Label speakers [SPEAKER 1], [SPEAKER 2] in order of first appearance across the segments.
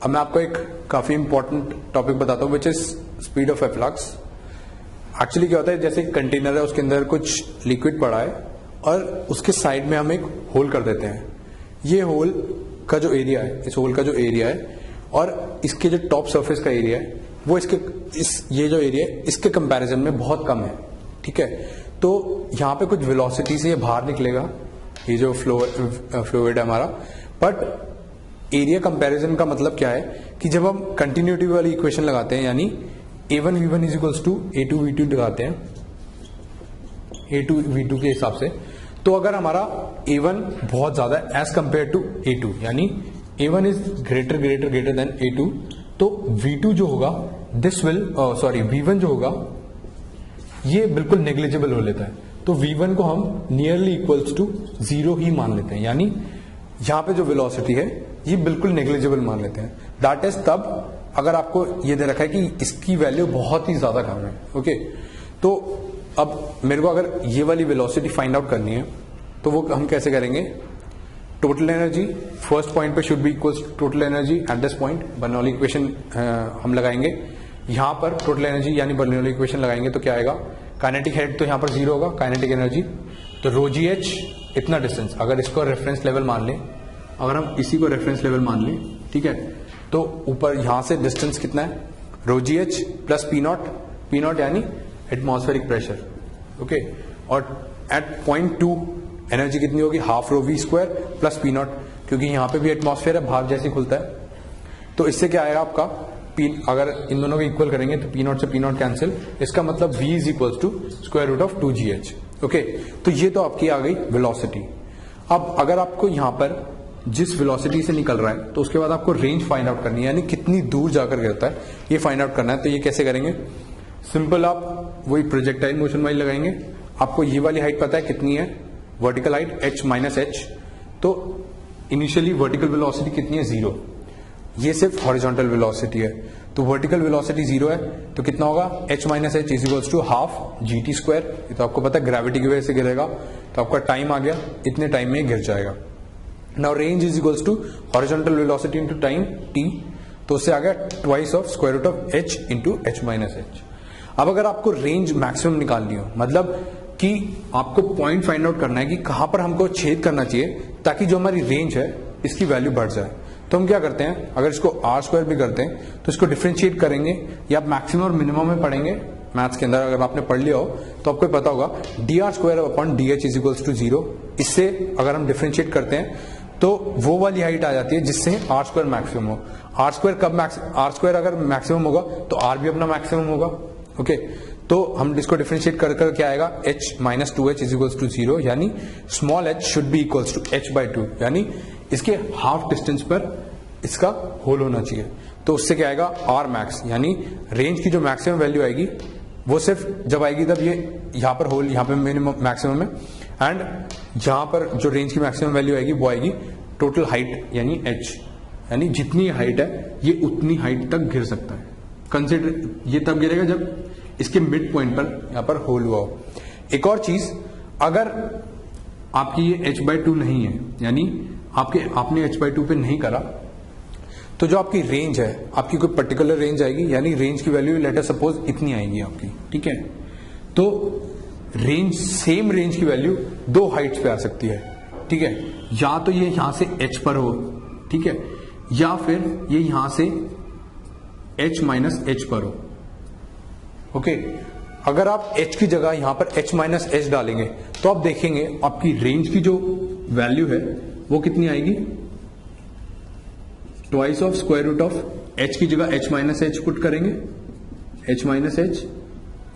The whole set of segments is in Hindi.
[SPEAKER 1] अब मैं आपको एक काफी इंपॉर्टेंट टॉपिक बताता हूँ which is speed of efflux. Actually क्या होता है, जैसे एक कंटेनर है, उसके अंदर कुछ लिक्विड पड़ा है और उसके साइड में हम एक होल कर देते हैं। ये होल का जो एरिया है, इस होल का जो एरिया है और इसके जो टॉप सरफेस का एरिया है वो ये जो एरिया है इसके कंपैरिजन में बहुत कम है। ठीक है, तो यहाँ पे कुछ वेलोसिटी से ये बाहर निकलेगा, ये जो फ्लूइड है हमारा। बट एरिया कंपैरिजन का मतलब क्या है कि जब हम कंटिन्यूटी वाली इक्वेशन लगाते हैं, यानी a1 v1 is equals to a2 v2 लगाते हैं a2 v2 के हिसाब से, तो अगर हमारा a1 बहुत ज्यादा है एज कंपेयर टू a2, यानी a1 is greater than a2, तो v2 जो होगा v1 जो होगा ये बिल्कुल नेग्लिजिबल हो लेता है। तो v1 को हम नियरली इक्वल्स टू 0 ही मान लेते हैं, यानी यहां पे जो वेलोसिटी है ये बिल्कुल नेग्लिजिबल मान लेते हैं। दैट इज तब अगर आपको ये दे रखा है कि इसकी वैल्यू बहुत ही ज्यादा कम है। ओके, तो अब मेरे को अगर ये वाली वेलोसिटी फाइंड आउट करनी है तो वो हम कैसे करेंगे? टोटल एनर्जी फर्स्ट पॉइंट पे should be equals to total energy at this point. Bernoulli equation हम लगाएंगे यहां पर, टोटल एनर्जी यानी बर्नौली इक्वेशन लगाएंगे तो क्या आएगा? काइनेटिक हेड तो यहां पर 0 होगा, काइनेटिक एनर्जी तो रो जी एच इतना डिस्टेंस, अगर इसको रेफरेंस लेवल मान लें, अगर हम इसी को रेफरेंस लेवल मान लें, ठीक है, तो ऊपर यहां से डिस्टेंस कितना है? Rho G H plus P naught यानी एटमॉस्फेरिक प्रेशर। ओके, और एट पॉइंट 2 एनर्जी कितनी होगी? Half rho V square plus P naught, क्योंकि यहां पे भी एटमॉस्फेयर है, भाप जैसे खुलता है। तो इससे क्या आएगा आपका पी, अगर इन दोनों को इक्वल करेंगे तो पी नॉट से पी नॉट कैंसिल, इसका मतलब v is equals to square root of 2gh। ओके, तो ये तो आपकी आ गई वेलोसिटी। अब अगर आपको यहां पर जिस वेलोसिटी से निकल रहा है तो उसके बाद आपको रेंज फाइंड आउट करनी है, यानी कितनी दूर जाकर गिरता है ये फाइंड आउट करना है। तो ये कैसे करेंगे? सिंपल, आप वही प्रोजेक्टाइल मोशन वाइल लगाएंगे। आपको ये वाली हाइट पता है कितनी है? Vertical height h minus H. तो इनिशियली वर्टिकल वेलोसिटी कितनी है? 0। ये सिर्फ हॉरिजॉन्टल वेलोसिटी है। तो वर्टिकल वेलोसिटी 0 है तो कितना होगा? h minus h is equals to half gt square. ये तो आपको पता है ग्रेविटी की वजह से गिरेगा, तो आपका टाइम आ गया, इतने टाइम में गिर जाएगा। Now range is equals to horizontal velocity into time t, तो उससे आ गया twice of square root of h into h minus h. अब अगर आपको रेंज मैक्सिमम निकालनी हो, मतलब कि आपको पॉइंट फाइंड आउट करना है कि कहां पर हमको छेद करना चाहिए ताकि जो हमारी रेंज है इसकी वैल्यू बढ़ जाए, तो हम क्या करते हैं? अगर इसको आर स्क्वायर भी करते हैं तो इसको डिफरेंशिएट करेंगे, या आप मैक्सिमम और मिनिमम में पढ़ेंगे मैथ्स के अंदर, अगर आपने पढ़ लिया हो तो आपको पता होगा D R square upon D H is equals to 0। इससे अगर हम डिफरेंशिएट करते हैं तो वो वाली हाइट आ जाती है जिससे आर स्क्वायर मैक्सिमम हो। आर स्क्वायर अगर मैक्सिमम होगा तो आर भी अपना मैक्सिमम होगा। ओके, तो हम इसको डिफरेंशिएट कर क्या आएगा? h minus 2h is equals to 0, यानी small h should be equals to h by 2, यानी इसके हाफ डिस्टेंस पर इसका होल होना चाहिए। तो उससे क्या आएगा? r मैक्स, यानी रेंज की जो मैक्सिमम वैल्यू आएगी वो सिर्फ जब आएगी तब ये यहां पर होल, यहां पर मिनिमम मैक्सिमम है, एंड यहां पर जो रेंज की मैक्सिमम वैल्यू आएगी वो आएगी टोटल हाइट यानी h, यानी जितनी हाइट है ये उतनी हाइट तक गिर सकता है। कंसिडर ये तब गिरेगा जब इसके मिड पॉइंट पर यहां पर होल हुआ हो। एक और चीज, अगर आपकी ये h बाई 2 नहीं है, यानी आपने h बाई 2 पे नहीं करा, तो जो आपकी रेंज है, आपकी कोई पर्टिकुलर रेंज आएगी, यानी रेंज की वैल्यू लेट अस सपोज इतनी आएगी आपकी, ठीक है। तो रेंज, सेम रेंज की वैल्यू दो हाइट्स पे आ सकती है, ठीक है। या तो ये यहां से h पर हो, ठीक है, या फिर ये यहां से h माइनस h पर हो। ओके, अगर आप h की जगह यहां पर h माइनस h डालेंगे तो आप देखेंगे आपकी रेंज की जो वैल्यू है वो कितनी आएगी? Twice of square root of h की जगह h माइनस h पुट करेंगे, h माइनस h,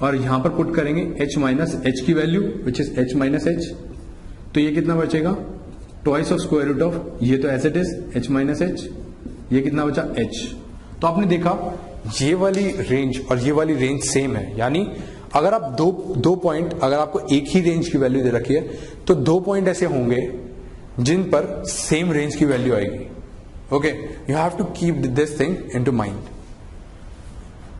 [SPEAKER 1] और यहां पर पुट करेंगे h माइनस h की value which is h minus h, तो ये कितना बचेगा? Twice of square root of, ये तो as it is h minus h, ये कितना बचा? h। तो आपने देखा ये वाली रेंज और ये वाली रेंज सेम है, यानी अगर आप दो पॉइंट, अगर आपको एक ही रेंज की वैल्यू दे रखी है तो दो पॉइंट ऐसे होंगे जिन पर सेम रेंज की वैल्यू आएगी। Okay, you have to keep this thing into mind.